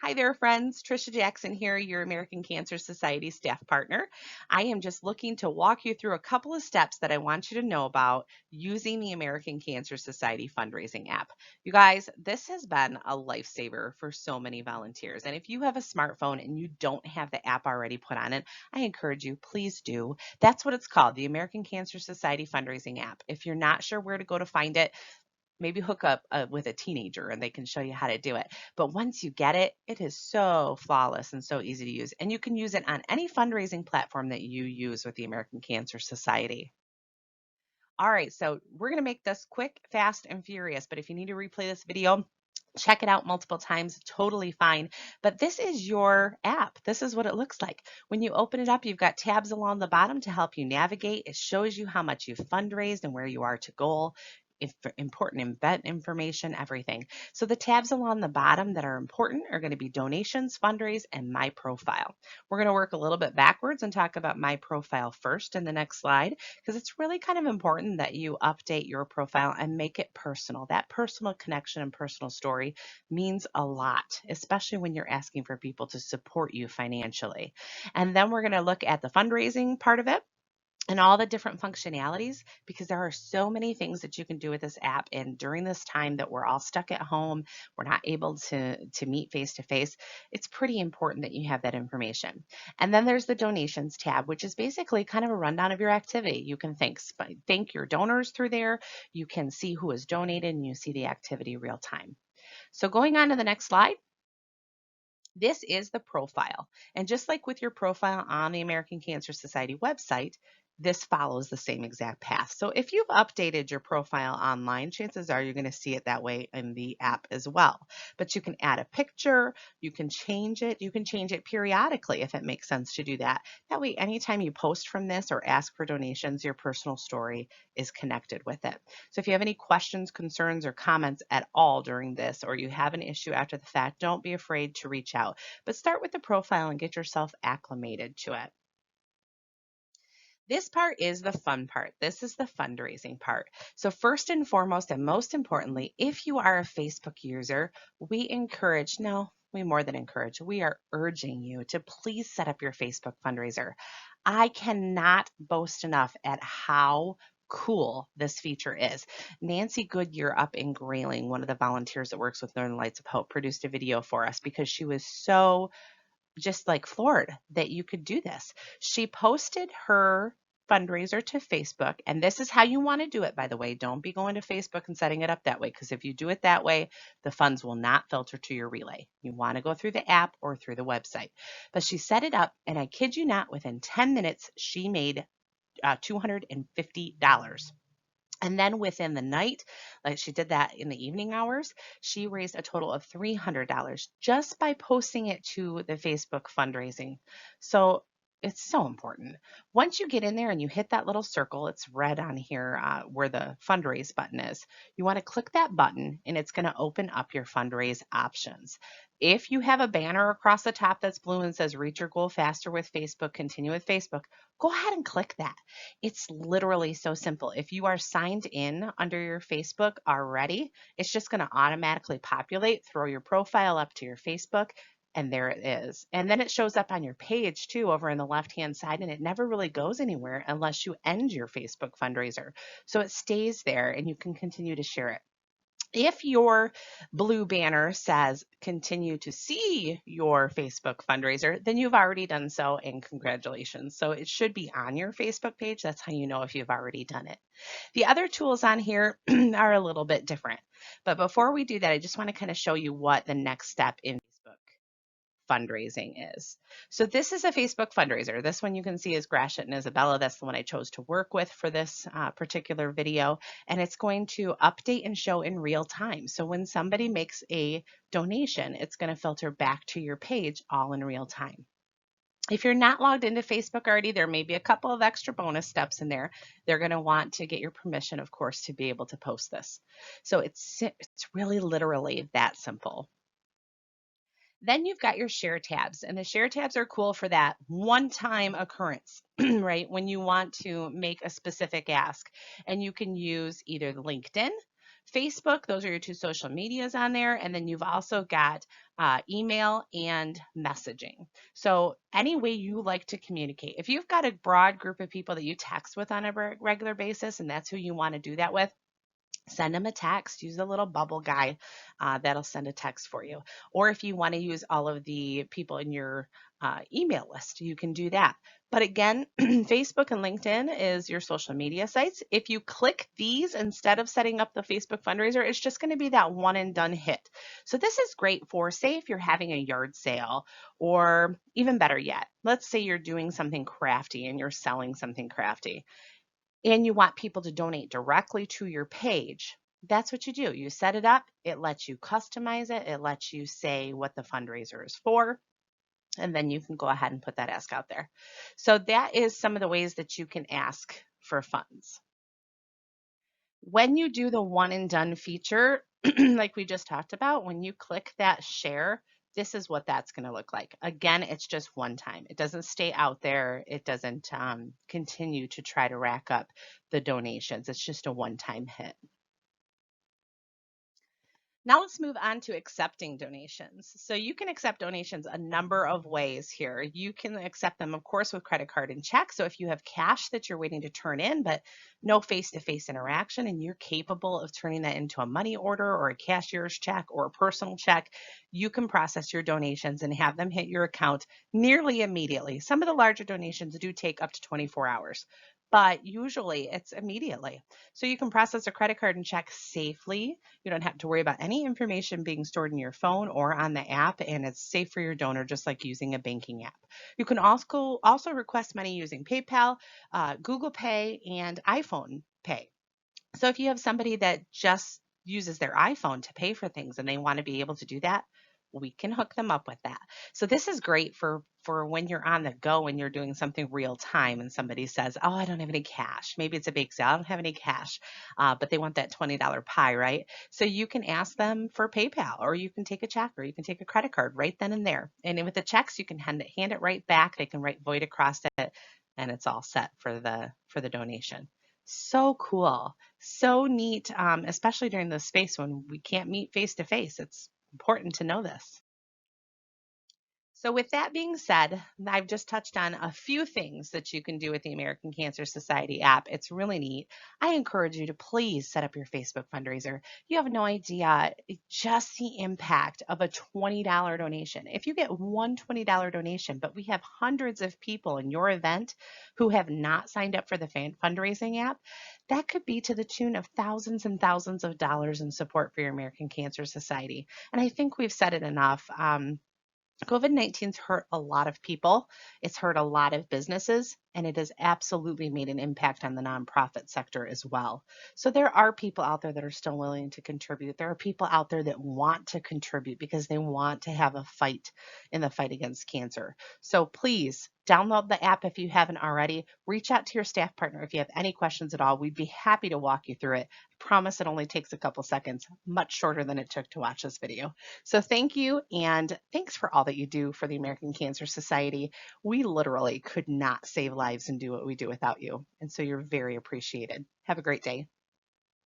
Hi there, friends. Trisha Jackson here, your American Cancer Society staff partner. I am just looking to walk you through a couple of steps that I want you to know about using the American Cancer Society fundraising app. You guys, this has been a lifesaver for so many volunteers. And if you have a smartphone and you don't have the app already put on it, I encourage you, please do. That's what it's called, the American Cancer Society fundraising app. If you're not sure where to go to find it, maybe hook up with a teenager and they can show you how to do it. But once you get it, it is so flawless and so easy to use. And you can use it on any fundraising platform that you use with the American Cancer Society. All right, so we're going to make this quick, fast, and furious. But if you need to replay this video, check it out multiple times, totally fine. But this is your app. This is what it looks like. When you open it up, you've got tabs along the bottom to help you navigate. It shows you how much you've fundraised and where you are to goal. If important event information, everything. So the tabs along the bottom that are important are going to be donations, fundraise, and my profile. We're going to work a little bit backwards and talk about my profile first in the next slide, because it's really kind of important that you update your profile and make it personal. That personal connection and personal story means a lot, especially when you're asking for people to support you financially. And then we're going to look at the fundraising part of it and all the different functionalities, because there are so many things that you can do with this app. And during this time that we're all stuck at home, we're not able to meet face to face, it's pretty important that you have that information. And then there's the donations tab, which is basically kind of a rundown of your activity. You can thank your donors through there. You can see who has donated and you see the activity real time. So going on to the next slide. This is the profile. And just like with your profile on the American Cancer Society website, this follows the same exact path. So if you've updated your profile online, chances are you're going to see it that way in the app as well. But you can add a picture, you can change it periodically if it makes sense to do that. That way, anytime you post from this or ask for donations, your personal story is connected with it. So if you have any questions, concerns, or comments at all during this, or you have an issue after the fact, don't be afraid to reach out. But start with the profile and get yourself acclimated to it. This part is the fun part. This is the fundraising part. So first and foremost, and most importantly, if you are a Facebook user, we more than encourage, we are urging you to please set up your Facebook fundraiser. I cannot boast enough at how cool this feature is. Nancy Goodyear up in Grayling, one of the volunteers that works with Northern Lights of Hope, produced a video for us because she was so just like floored that you could do this. She posted her fundraiser to Facebook, and this is how you want to do it, by the way. Don't be going to Facebook and setting it up that way, because if you do it that way, the funds will not filter to your relay. You want to go through the app or through the website. But she set it up, and I kid you not, within 10 minutes, she made $250. And then within the night, like she did that in the evening hours, she raised a total of $300 just by posting it to the Facebook fundraising. So it's so important. Once you get in there and you hit that little circle, it's red on here where the fundraise button is. You want to click that button and it's going to open up your fundraise options. If you have a banner across the top that's blue and says reach your goal faster with Facebook, continue with Facebook, go ahead and click that. It's literally so simple. If you are signed in under your Facebook already, it's just going to automatically populate, throw your profile up to your Facebook, and there it is. And then it shows up on your page too over in the left-hand side, and it never really goes anywhere unless you end your Facebook fundraiser. So it stays there and you can continue to share it. If your blue banner says continue to see your Facebook fundraiser, then you've already done so, and congratulations. So it should be on your Facebook page. That's how you know if you've already done it. The other tools on here are a little bit different. But before we do that, I just want to kind of show you what the next step in Facebook fundraising is. So this is a Facebook fundraiser. This one you can see is Gratiot and Isabella. That's the one I chose to work with for this particular video. And it's going to update and show in real time. So when somebody makes a donation, it's going to filter back to your page all in real time. If you're not logged into Facebook already, there may be a couple of extra bonus steps in there. They're going to want to get your permission, of course, to be able to post this. So it's really literally that simple. Then you've got your share tabs, and the share tabs are cool for that one-time occurrence, right? When you want to make a specific ask, and you can use either the LinkedIn, Facebook, those are your two social medias on there. And then you've also got email and messaging. So any way you like to communicate, if you've got a broad group of people that you text with on a regular basis, and that's who you want to do that with, send them a text. Use a little bubble guy that'll send a text for you. Or if you want to use all of the people in your email list, you can do that. But again, Facebook and LinkedIn is your social media sites. If you click these instead of setting up the Facebook fundraiser, it's just going to be that one and done hit. So this is great for, say, if you're having a yard sale, or even better yet, let's say you're doing something crafty and you're selling something crafty and you want people to donate directly to your page. That's what you do. You set it up, it lets you customize it, it lets you say what the fundraiser is for, and then you can go ahead and put that ask out there. So that is some of the ways that you can ask for funds. When you do the one and done feature, like we just talked about, when you click that share, this is what that's going to look like. Again, it's just one time. It doesn't stay out there. It doesn't continue to try to rack up the donations. It's just a one-time hit. Now let's move on to accepting donations. So you can accept donations a number of ways here. You can accept them, of course, with credit card and check. So if you have cash that you're waiting to turn in, but no face-to-face interaction, and you're capable of turning that into a money order or a cashier's check or a personal check, you can process your donations and have them hit your account nearly immediately. Some of the larger donations do take up to 24 hours, but usually it's immediately. So you can process a credit card and check safely. You don't have to worry about any information being stored in your phone or on the app, and it's safe for your donor, just like using a banking app. You can also request money using PayPal, Google Pay, and iPhone Pay. So if you have somebody that just uses their iPhone to pay for things and they want to be able to do that, we can hook them up with that. So this is great for when you're on the go and you're doing something real time and somebody says, "Oh, I don't have any cash." Maybe it's a bake sale. I don't have any cash, but they want that $20 pie, right? So you can ask them for PayPal, or you can take a check, or you can take a credit card right then and there. And with the checks, you can hand it right back. They can write void across it, and it's all set for the donation. So cool. So neat, especially during this space when we can't meet face to face. It's important to know this. So, with that being said, I've just touched on a few things that you can do with the American Cancer Society app. It's really neat. I encourage you to please set up your Facebook fundraiser. You have no idea just the impact of a $20 donation. If you get one $20 donation, but we have hundreds of people in your event who have not signed up for the fundraising app, that could be to the tune of thousands and thousands of dollars in support for your American Cancer Society. And I think we've said it enough. COVID-19's hurt a lot of people. It's hurt a lot of businesses, and it has absolutely made an impact on the nonprofit sector as well. So there are people out there that are still willing to contribute. There are people out there that want to contribute because they want to have a fight in the fight against cancer. So please download the app if you haven't already. Reach out to your staff partner if you have any questions at all. We'd be happy to walk you through it. I promise it only takes a couple seconds, much shorter than it took to watch this video. So thank you, and thanks for all that you do for the American Cancer Society. We literally could not save lives and do what we do without you. And so you're very appreciated. Have a great day.